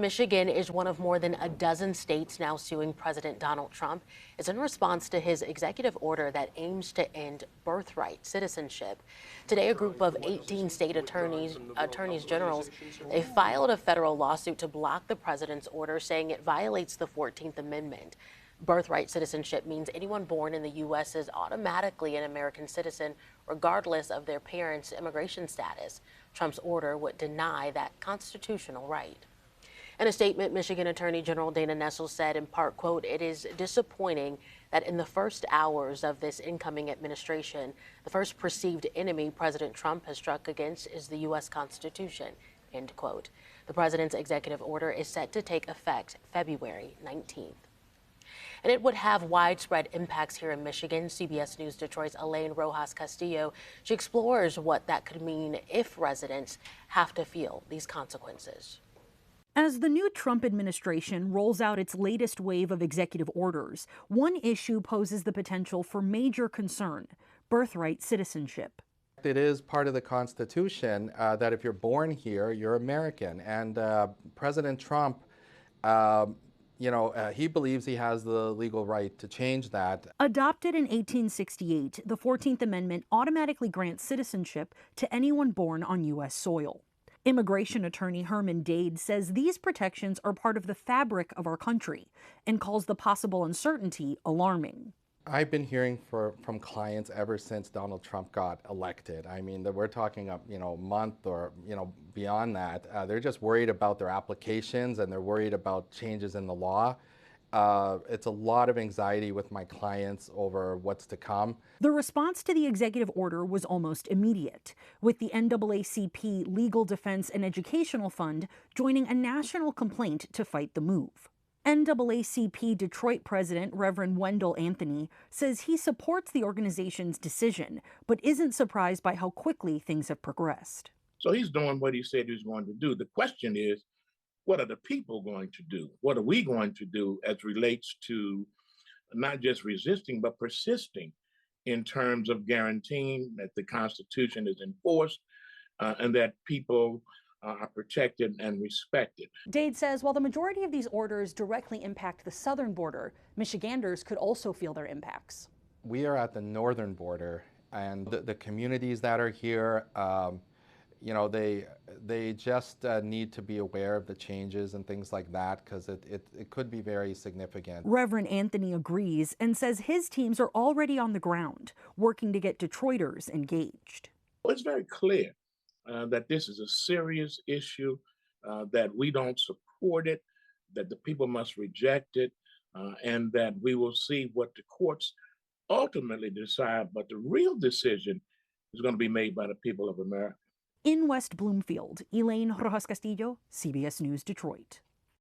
Michigan is one of more than a dozen states now suing President Donald Trump. It's in response to his executive order that aims to end birthright citizenship. Today, a group of 18 state attorneys generals, they filed a federal lawsuit to block the president's order, saying it violates the 14th Amendment. Birthright citizenship means anyone born in the U.S. is automatically an American citizen, regardless of their parents' immigration status. Trump's order would deny that constitutional right. In a statement, Michigan Attorney General Dana Nessel said, in part, quote, "It is disappointing that in the first hours of this incoming administration, the first perceived enemy President Trump has struck against is the U.S. Constitution," end quote. The president's executive order is set to take effect February 19th. And it would have widespread impacts here in Michigan. CBS News Detroit's Elaine Rojas Castillo, she explores what that could mean if residents have to feel these consequences. As the new Trump administration rolls out its latest wave of executive orders, one issue poses the potential for major concern: birthright citizenship. It is part of the Constitution that if you're born here, you're American. And President Trump, he believes he has the legal right to change that. Adopted in 1868, the 14th Amendment automatically grants citizenship to anyone born on U.S. soil. Immigration attorney Herman Dade says these protections are part of the fabric of our country and calls the possible uncertainty alarming. I've been hearing from clients ever since Donald Trump got elected. I mean, we're talking a month or beyond that. They're just worried about their applications and they're worried about changes in the law. It's a lot of anxiety with my clients over what's to come. The response to the executive order was almost immediate, with the NAACP Legal Defense and Educational Fund joining a national complaint to fight the move. NAACP Detroit President Reverend Wendell Anthony says he supports the organization's decision, but isn't surprised by how quickly things have progressed. So he's doing what he said he was going to do. The question is, what are the people going to do? What are we going to do as relates to not just resisting, but persisting in terms of guaranteeing that the Constitution is enforced and that people are protected and respected. Dade says while the majority of these orders directly impact the southern border, Michiganders could also feel their impacts. We are at the northern border, and the communities that are here, they just need to be aware of the changes and things like that, because it could be very significant. Reverend Anthony agrees and says his teams are already on the ground, working to get Detroiters engaged. Well, it's very clear that this is a serious issue, that we don't support it, that the people must reject it, and that we will see what the courts ultimately decide. But the real decision is going to be made by the people of America. In West Bloomfield, Elaine Rojas Castillo, CBS News Detroit.